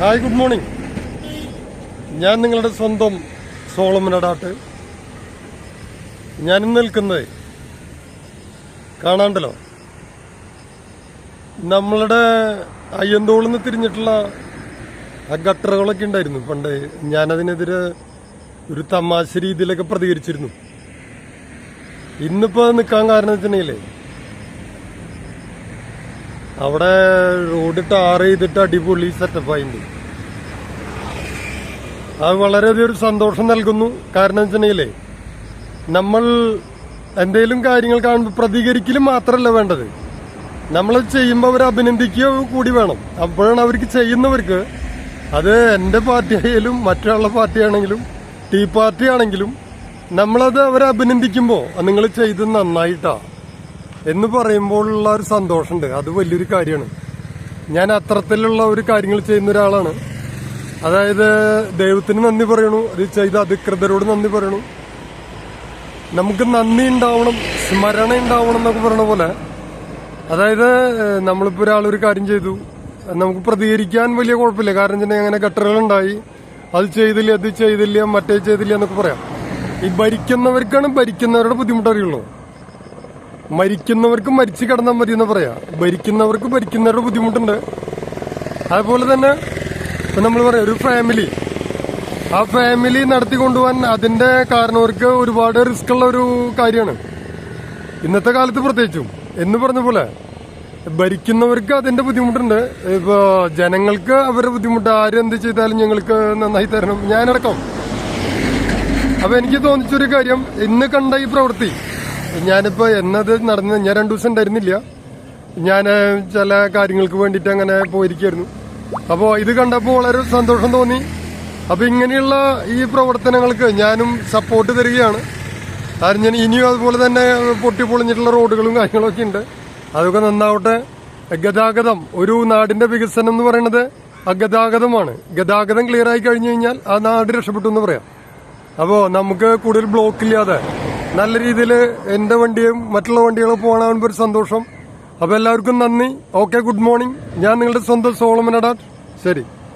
Hi, good morning. ഞാൻ നിങ്ങളുടെ സ്വന്തം സോളമൻ അടാട്ട്. ഞാനിന്ന് നിൽക്കുന്നത് കാണാണ്ടല്ലോ, നമ്മളുടെ അയ്യന്തോളിൽ നിന്ന് തിരിഞ്ഞിട്ടുള്ള ആ ഗട്ടറുകളൊക്കെ ഉണ്ടായിരുന്നു പണ്ട്. ഞാനതിനെതിരെ ഒരു തമാശ രീതിയിലൊക്കെ പ്രതികരിച്ചിരുന്നു. ഇന്നിപ്പോൾ നിൽക്കാൻ കാരണം വെച്ചിട്ടുണ്ടെങ്കിലേ, അവിടെ റോഡ് ടാർ ചെയ്തിട്ട് അടിപൊളി സെറ്റപ്പായിട്ടുണ്ട്. അത് വളരെയധികം ഒരു സന്തോഷം നൽകുന്നു. കാരണം വെച്ചിട്ടുണ്ടെങ്കിലേ, നമ്മൾ എന്തെങ്കിലും കാര്യങ്ങൾ കാണുമ്പോൾ പ്രതികരിക്കലും മാത്രമല്ല വേണ്ടത്, നമ്മളത് ചെയ്യുമ്പോൾ അവർ അഭിനന്ദിക്കുക കൂടി വേണം. അപ്പോഴാണ് അവർക്ക് ചെയ്യുന്നവർക്ക്, അത് എൻ്റെ പാർട്ടി ആയാലും മറ്റുള്ള പാർട്ടി ആണെങ്കിലും ടീ പാർട്ടി ആണെങ്കിലും, നമ്മളത് അവരെ അഭിനന്ദിക്കുമ്പോൾ നിങ്ങൾ ചെയ്ത് നന്നായിട്ടാ എന്ന് പറയുമ്പോഴുള്ള ഒരു സന്തോഷമുണ്ട്. അത് വലിയൊരു കാര്യമാണ്. ഞാൻ അത്തരത്തിലുള്ള ഒരു കാര്യങ്ങൾ ചെയ്യുന്ന ഒരാളാണ്. അതായത് ദൈവത്തിന് നന്ദി പറയണു, അത് ചെയ്ത അധികൃതരോട് നന്ദി പറയണു. നമുക്ക് നന്ദി ഉണ്ടാവണം, സ്മരണ ഉണ്ടാവണം എന്നൊക്കെ പറയണ പോലെ. അതായത് നമ്മളിപ്പോൾ ഒരാളൊരു കാര്യം ചെയ്തു, നമുക്ക് പ്രതികരിക്കാൻ വലിയ കുഴപ്പമില്ല. കാരണം വെച്ചിട്ടുണ്ടെങ്കിൽ അങ്ങനെ ഗട്ടറുകളുണ്ടായി, അത് ചെയ്തില്ല, അത് ചെയ്തില്ല, മറ്റേ ചെയ്തില്ല എന്നൊക്കെ പറയാം. ഈ ഭരിക്കുന്നവർക്കാണ് ഭരിക്കുന്നവരുടെ ബുദ്ധിമുട്ടറിയുള്ളൂ. മരിക്കുന്നവർക്ക് മരിച്ചു കിടന്നാൽ മതി എന്ന് പറയാം. ഭരിക്കുന്നവർക്ക് ഭരിക്കുന്നവരുടെ ബുദ്ധിമുട്ടുണ്ട്. അതുപോലെ തന്നെ ഇപ്പം നമ്മൾ പറയാം, ഒരു ഫാമിലി, ആ ഫാമിലി നടത്തിക്കൊണ്ടുപോകാൻ അതിന്റെ കാരണവർക്ക് ഒരുപാട് റിസ്ക് ഉള്ള ഒരു കാര്യമാണ് ഇന്നത്തെ കാലത്ത് പ്രത്യേകിച്ചും. എന്ന് പറഞ്ഞ പോലെ ഭരിക്കുന്നവർക്ക് അതിന്റെ ബുദ്ധിമുട്ടുണ്ട്. ഇപ്പൊ ജനങ്ങൾക്ക് അവരുടെ ബുദ്ധിമുട്ട്, ആരെന്ത് ചെയ്താലും ഞങ്ങൾക്ക് നന്നായി തരണം, ഞാനടക്കം. അപ്പൊ എനിക്ക് തോന്നിച്ചൊരു കാര്യം, ഇന്ന് കണ്ട ഈ പ്രവൃത്തി, ഞാനിപ്പോ എന്നത് നടന്നത്, ഞാൻ 2 ദിവസം ഉണ്ടായിരുന്നില്ല, ഞാൻ ചില കാര്യങ്ങൾക്ക് വേണ്ടിയിട്ട് അങ്ങനെ പോയിരിക്കായിരുന്നു. അപ്പോൾ ഇത് കണ്ടപ്പോൾ വളരെ സന്തോഷം തോന്നി. അപ്പൊ ഇങ്ങനെയുള്ള ഈ പ്രവർത്തനങ്ങൾക്ക് ഞാനും സപ്പോർട്ട് തരികയാണ്. കാരണം ഞാൻ ഇനിയും അതുപോലെ തന്നെ പൊട്ടിപ്പൊളിഞ്ഞിട്ടുള്ള റോഡുകളും കാര്യങ്ങളൊക്കെ ഉണ്ട്, അതൊക്കെ നന്നാവട്ടെ. ഗതാഗതം, ഒരു നാടിന്റെ വികസനം എന്ന് പറയുന്നത് ഗതാഗതമാണ്. ഗതാഗതം ക്ലിയർ ആയി കഴിഞ്ഞു കഴിഞ്ഞാൽ ആ നാട് രക്ഷപ്പെട്ടു എന്ന് പറയാം. അപ്പോൾ നമുക്ക് കൂടുതൽ ബ്ലോക്ക് ഇല്ലാതെ നല്ല രീതിയിൽ എൻ്റെ വണ്ടിയും മറ്റുള്ള വണ്ടികളും പോകാനാകുമ്പോൾ ഒരു സന്തോഷം. അപ്പോൾ എല്ലാവർക്കും നന്ദി. Okay, good morning. ഞാൻ നിങ്ങളുടെ സ്വന്തം സോളമൻ അടാട്ട്. ശരി.